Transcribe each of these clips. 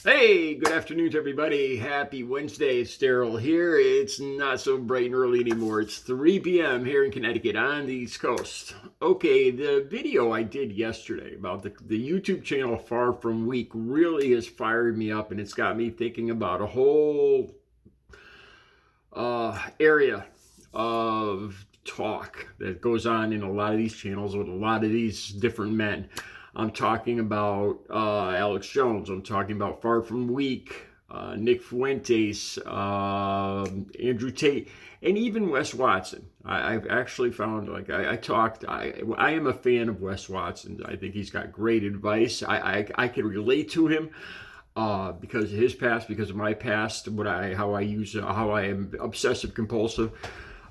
Hey, good afternoon to everybody. Happy Wednesday. It's Daryl here. It's not so bright and early anymore. It's 3 p.m. here in Connecticut on the East Coast. Okay, the video I did yesterday about the YouTube channel Far From Weak really has fired me up, and it's got me thinking about a whole area of talk that goes on in a lot of these channels with a lot of these different men. I'm talking about Alex Jones. I'm talking about Far From Weak, Nick Fuentes, Andrew Tate, and even Wes Watson. I've actually found, like I am a fan of Wes Watson. I think he's got great advice. I can relate to him because of his past, because of my past, how I am obsessive compulsive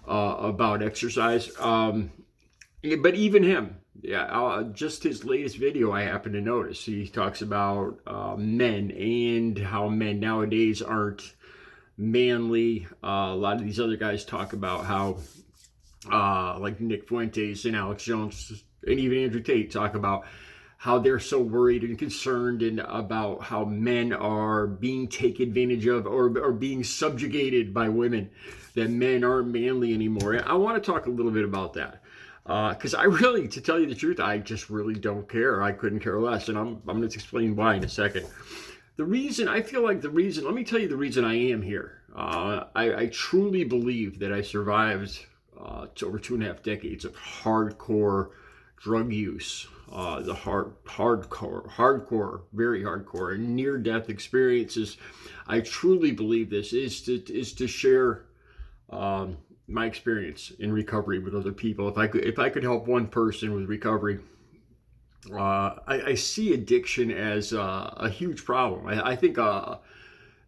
about exercise. But even him, yeah, just his latest video, I happen to notice he talks about men and how men nowadays aren't manly. A lot of these other guys talk about how, like Nick Fuentes and Alex Jones and even Andrew Tate talk about how they're so worried and concerned and about how men are being taken advantage of or being subjugated by women, that men aren't manly anymore. And I want to talk a little bit about that. Because I really, to tell you the truth, I just really don't care. I couldn't care less. And I'm going to explain why in a second. Let me tell you the reason I am here. I truly believe that I survived over 2.5 decades of hardcore drug use, the hardcore, very hardcore, and near-death experiences. I truly believe this is to share my experience in recovery with other people. If I could help one person with recovery, I see addiction as a huge problem. I think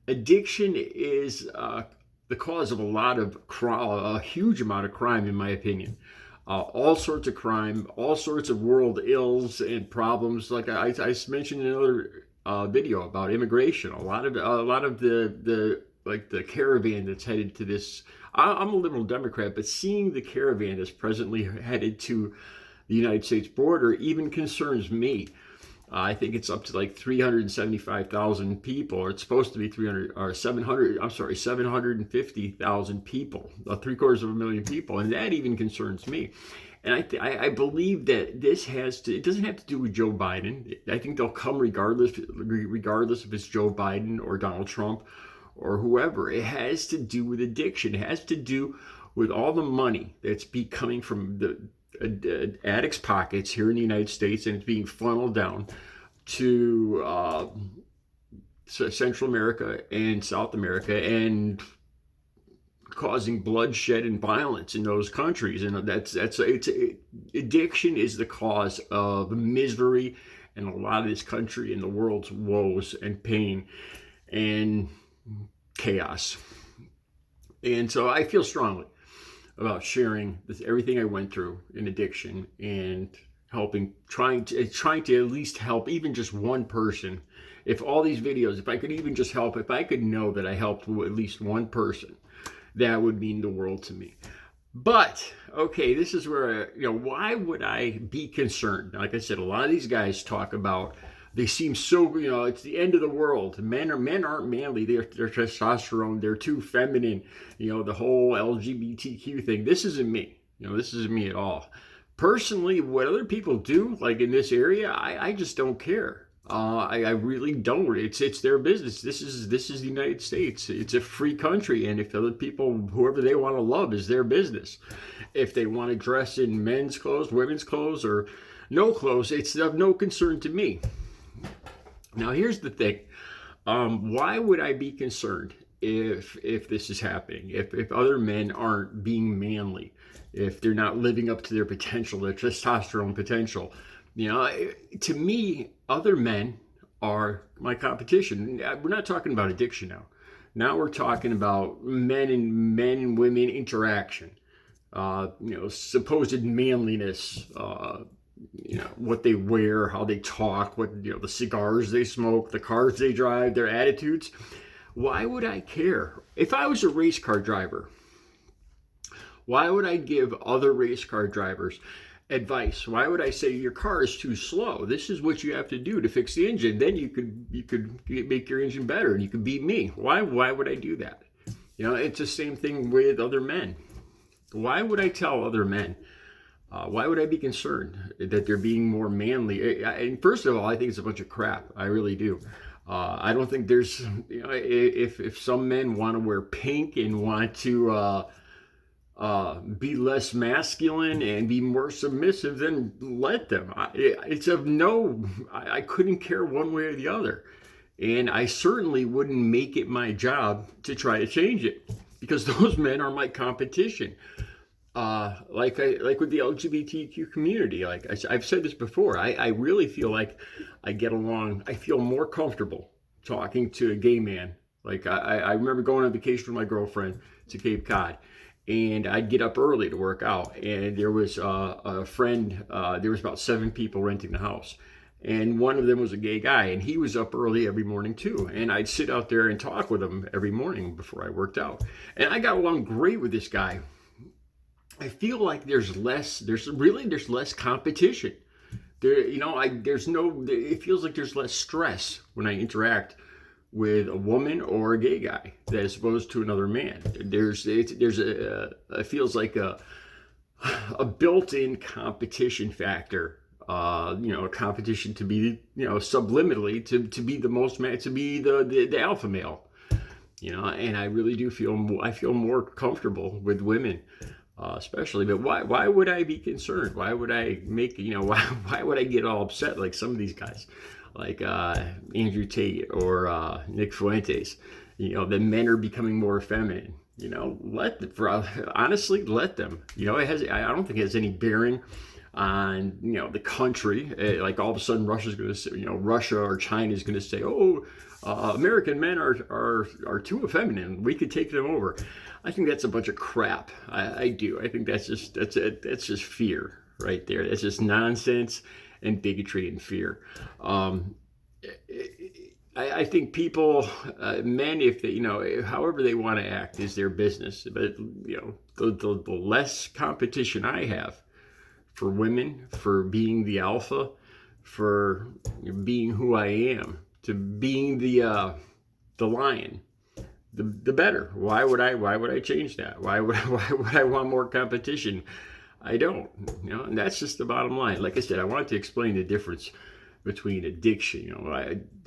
addiction is the cause of a huge amount of crime, in my opinion. All sorts of crime, all sorts of world ills and problems. Like I mentioned in another video about immigration. A lot of the caravan that's headed to this. I'm a liberal Democrat, but seeing the caravan that's presently headed to the United States border even concerns me. I think it's up to like 375,000 people, or it's supposed to be 750,000 people, 750,000 people, and that even concerns me. And I believe that it doesn't have to do with Joe Biden. I think they'll come regardless if it's Joe Biden or Donald Trump or whoever. It has to do with addiction. It has to do with all the money that's coming from the addicts' pockets here in the United States, and it's being funneled down to Central America and South America, and causing bloodshed and violence in those countries. And addiction is the cause of misery in a lot of this country and the world's woes and pain and chaos. And so I feel strongly about sharing everything I went through in addiction and trying to at least help even just one person. If all these videos, if I could even just help, if I could know that I helped at least one person, that would mean the world to me. But, okay, this is where, why would I be concerned? Like I said, a lot of these guys talk about, they seem so, it's the end of the world. Men aren't manly. They're testosterone. They're too feminine. The whole LGBTQ thing. This isn't me. This isn't me at all. Personally, what other people do, like in this area, I just don't care. I really don't. It's their business. This is the United States. It's a free country, and if other people, whoever they want to love, is their business. If they want to dress in men's clothes, women's clothes, or no clothes, it's of no concern to me. Now, here's the thing. Why would I be concerned if this is happening? If other men aren't being manly, if they're not living up to their potential, their testosterone potential? To me, other men are my competition. We're not talking about addiction now. Now we're talking about men and women interaction. Supposed manliness. What they wear, how they talk, the cigars they smoke, the cars they drive, their attitudes. Why would I care? If I was a race car driver, why would I give other race car drivers advice. Why would I say your car is too slow? This is what you have to do to fix the engine. Then you could make your engine better and you could beat me. Why would I do that? You know, it's the same thing with other men. Why would I tell other men? Why would I be concerned that they're being more manly? And first of all, I think it's a bunch of crap. I really do. I don't think there's, you know, if some men want to wear pink and want to be less masculine and be more submissive, then let them. I couldn't care one way or the other. And I certainly wouldn't make it my job to try to change it, because those men are my competition. Like with the LGBTQ community, like I've said this before, I really feel like I get along, I feel more comfortable talking to a gay man. Like I remember going on vacation with my girlfriend to Cape Cod, and I'd get up early to work out, and there was a friend, there was about 7 people renting the house, and one of them was a gay guy, and he was up early every morning too, and I'd sit out there and talk with him every morning before I worked out, and I got along great with this guy. I feel like there's less competition. It feels like there's less stress when I interact with a woman or a gay guy as opposed to another man. It feels like a built-in competition factor. A competition to be, subliminally to be the most man, to be the alpha male. And I really do feel more comfortable with women. Especially, but why would I be concerned? Why would I why would I get all upset like some of these guys, like Andrew Tate or Nick Fuentes? The men are becoming more feminine. Honestly, let them. I don't think it has any bearing on the country. Like all of a sudden, Russia's going to say, Russia or China is going to say, oh, American men are too effeminate. We could take them over. I think that's a bunch of crap. I do. I think that's just fear right there. That's just nonsense and bigotry and fear. I think people, men, if they, however they want to act is their business. But the less competition I have for women, for being the alpha, for being who I am, to being the lion, the better. Why would I change that? Why would I want more competition? I don't. And that's just the bottom line. Like I said, I wanted to explain the difference between addiction.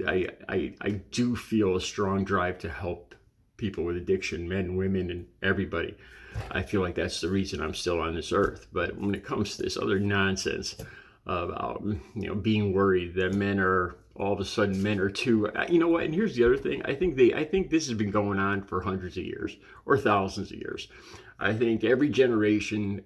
I do feel a strong drive to help people with addiction, men, women, and everybody. I feel like that's the reason I'm still on this earth. But when it comes to this other nonsense about being worried that men are all of a sudden men are too, you know what? And here's the other thing. I think this has been going on for hundreds of years or thousands of years. I think every generation,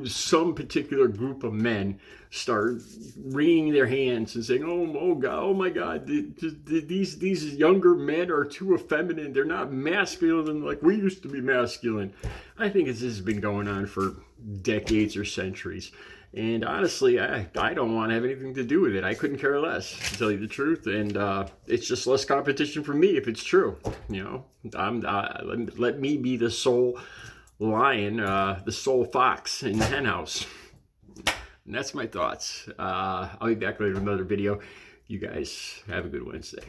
some particular group of men start wringing their hands and saying, "Oh God, oh my God, these younger men are too effeminate. They're not masculine like we used to be masculine." I think this has been going on for decades or centuries. And honestly, I don't want to have anything to do with it. I couldn't care less, to tell you the truth. And it's just less competition for me if it's true. Let me be the sole lion, the sole fox in the henhouse. And that's my thoughts. I'll be back later with another video. You guys have a good Wednesday.